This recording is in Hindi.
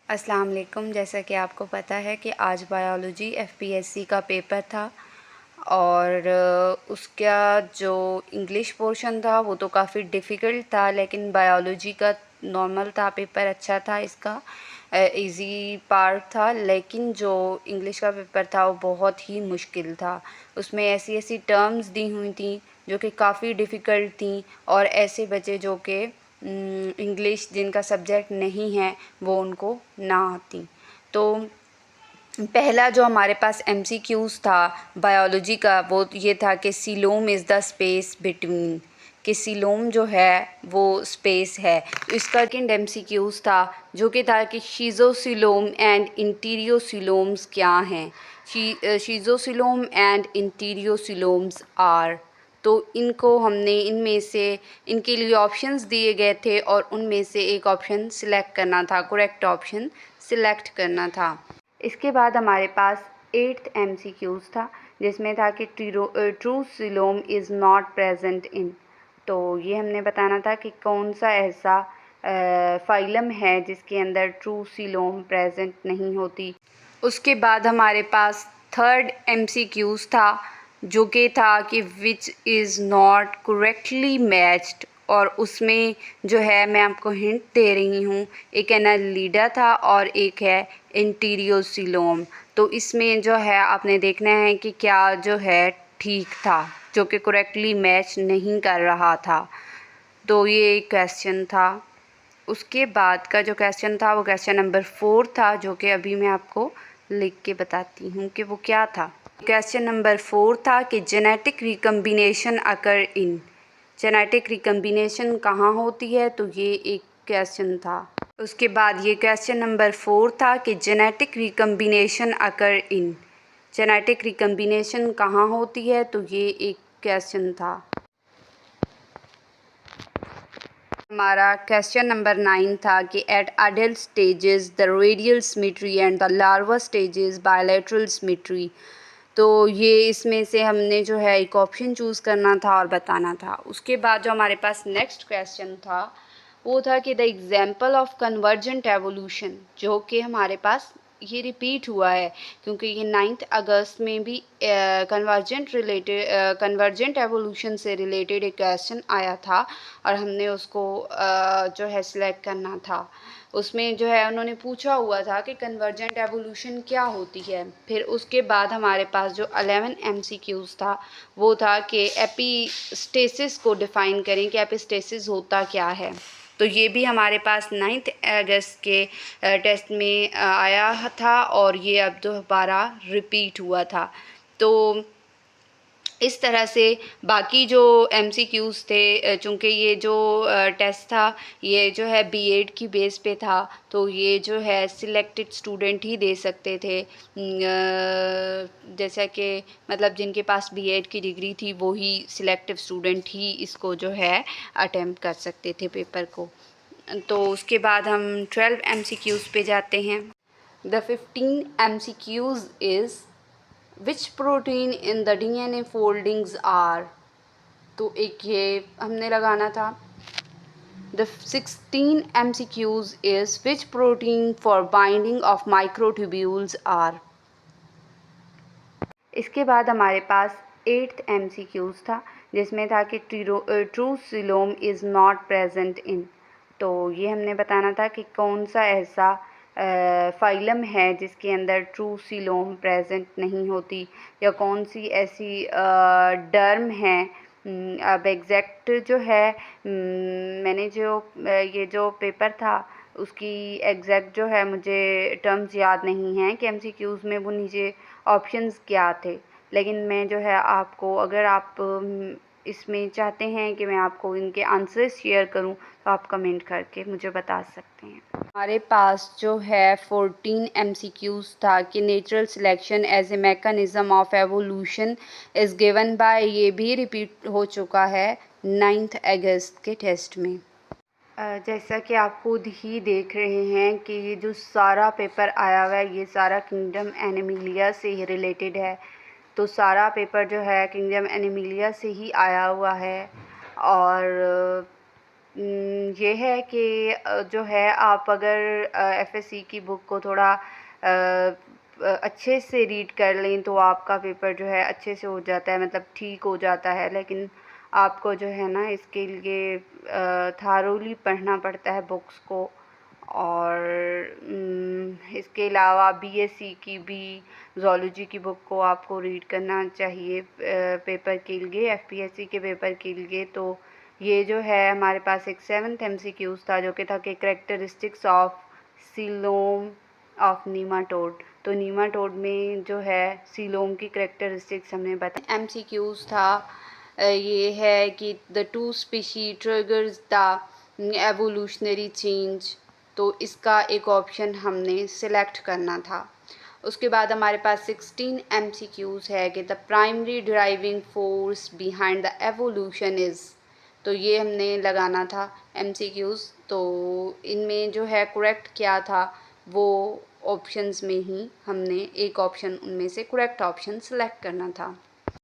अस्सलाम वालेकुम। जैसा कि आपको पता है कि आज बायोलॉजी एफपीएससी का पेपर था और उसका जो इंग्लिश पोर्शन था वो तो काफ़ी डिफ़िकल्ट था, लेकिन बायोलॉजी का नॉर्मल था, पेपर अच्छा था, इसका इजी पार्ट था। लेकिन जो इंग्लिश का पेपर था वो बहुत ही मुश्किल था। उसमें ऐसी ऐसी टर्म्स दी हुई थी जो कि काफ़ी डिफ़िकल्ट थी और ऐसे बच्चे जो कि इंग्लिश जिनका सब्जेक्ट नहीं है वो उनको ना आती। तो पहला जो हमारे पास एमसीक्यूज़ था बायोलॉजी का वो ये था कि coelom is the space between, कि सीलोम जो है वो स्पेस है। तो इसका सेकंड एमसीक्यूज़ था जो कि था कि शीज़ोसीलोम एंड इंटीरियोसीलोम्स क्या हैं। शीज़ोसीलोम एंड इंटीरियोसीलोम्स आर, तो इनको हमने इनमें से इनके लिए ऑप्शंस दिए गए थे और उनमें से एक ऑप्शन सिलेक्ट करना था, करेक्ट ऑप्शन सिलेक्ट करना था। इसके बाद हमारे पास 8th एमसीक्यूज़ था जिसमें था कि true coelom is not present in, तो ये हमने बताना था कि कौन सा ऐसा फाइलम है जिसके अंदर ट्रू सीलोम प्रेजेंट नहीं होती। उसके बाद हमारे पास 3rd एमसीक्यूज़ था जो कि था कि which is not correctly matched, और उसमें जो है मैं आपको हिंट दे रही हूँ, एक एनालिडा था और एक है इंटीरियोसीलोम। तो इसमें जो है आपने देखना है कि क्या जो है ठीक था, जो कि करेक्टली मैच नहीं कर रहा था। तो ये एक क्वेश्चन था। उसके बाद का जो क्वेश्चन था वो क्वेश्चन नंबर 4 था जो कि अभी मैं आपको लिख के बताती हूँ कि वो क्या था। क्वेश्चन नंबर 4 था कि जेनेटिक रिकम्बिनेशन अकर इन, जेनेटिक रिकम्बिनेशन कहाँ होती है, तो ये एक क्वेश्चन था। उसके बाद ये क्वेश्चन नंबर 4 था कि जेनेटिक रिकम्बिनेशन अकर इन, जेनेटिक रिकम्बिनेशन कहाँ होती है, तो ये एक क्वेश्चन था। हमारा क्वेश्चन नंबर 9 था कि at adult stages the radial symmetry and the larva stages bilateral symmetry, तो ये इसमें से हमने जो है एक ऑप्शन चूज़ करना था और बताना था। उसके बाद जो हमारे पास नेक्स्ट क्वेश्चन था वो था कि the example of convergent evolution, जो कि हमारे पास ये रिपीट हुआ है क्योंकि ये 9 अगस्त में भी कन्वर्जेंट एवोल्यूशन से रिलेटेड एक क्वेश्चन आया था और हमने उसको जो है सिलेक्ट करना था। उसमें जो है उन्होंने पूछा हुआ था कि कन्वर्जेंट एवोल्यूशन क्या होती है। फिर उसके बाद हमारे पास जो 11 एमसीक्यूज़ था वो था कि एपिस्टेसिस को डिफ़ाइन करें कि एपिस्टेसिस होता क्या है। तो ये भी हमारे पास 9 अगस्त के टेस्ट में आया था और ये अब दोबारा रिपीट हुआ था। तो इस तरह से बाकी जो एमसीक्यूज़ थे, चूँकि ये जो टेस्ट था ये जो है बीएड की बेस पे था, तो ये जो है सिलेक्टेड स्टूडेंट ही दे सकते थे। जैसा कि मतलब जिनके पास बीएड की डिग्री थी वो ही सिलेक्टिव स्टूडेंट ही इसको जो है अटेम्प्ट कर सकते थे पेपर को। तो उसके बाद हम 12 एमसीक्यूज़ पे जाते हैं। The 15 MCQs is which protein in the DNA foldings are, तो एक ये हमने लगाना था। The 16 MCQs is which protein for binding of microtubules are. इसके बाद हमारे पास 8th MCQs था जिसमें था कि true coelom is not present in, तो ये हमने बताना था कि कौन सा ऐसा फाइलम है जिसके अंदर ट्रू सीलोम प्रेजेंट नहीं होती, या कौन सी ऐसी डर्म है। अब एग्जैक्ट जो है मैंने जो ये जो पेपर था उसकी एग्जैक्ट जो है मुझे टर्म्स याद नहीं हैं कि एमसीक्यूज़ में वो नीचे ऑप्शंस क्या थे, लेकिन मैं जो है आपको, अगर आप इसमें चाहते हैं कि मैं आपको इनके आंसर्स शेयर करूं तो आप कमेंट करके मुझे बता सकते हैं। हमारे पास जो है 14 MCQs था कि natural selection as a mechanism of evolution is given by, ये भी रिपीट हो चुका है 9 अगस्त के टेस्ट में। जैसा कि आप खुद ही देख रहे हैं कि ये जो सारा पेपर आया हुआ है ये सारा किंगडम एनिमिलिया से ही रिलेटेड है, तो सारा पेपर जो है किंगडम एनिमिलिया से ही आया हुआ है। और ये है कि जो है आप अगर एफएससी की बुक को थोड़ा अच्छे से रीड कर लें तो आपका पेपर जो है अच्छे से हो जाता है, मतलब ठीक हो जाता है। लेकिन आपको जो है ना इसके लिए थारोली पढ़ना पड़ता है बुक्स को। और इसके अलावा बीएससी की भी ज़ूलॉजी की बुक को आपको रीड करना चाहिए पेपर के लिए, एफपीएससी के पेपर के लिए। तो ये जो है हमारे पास एक 7th एमसीक्यूज़ था जो कि था कि characteristics of coelom of nematode. तो नीमाटोड में जो है सीलोम की कैरेक्टरिस्टिक्स हमने बताया। एमसीक्यूज़ था ये है कि the two species triggers the evolutionary change. तो इसका एक ऑप्शन हमने सिलेक्ट करना था। उसके बाद हमारे पास 16 एमसीक्यूज़ है कि the primary driving force behind the evolution is. तो ये हमने लगाना था एमसीक्यूज़। तो इनमें जो है करेक्ट क्या था वो ऑप्शंस में ही हमने एक ऑप्शन उनमें से करेक्ट ऑप्शन सेलेक्ट करना था।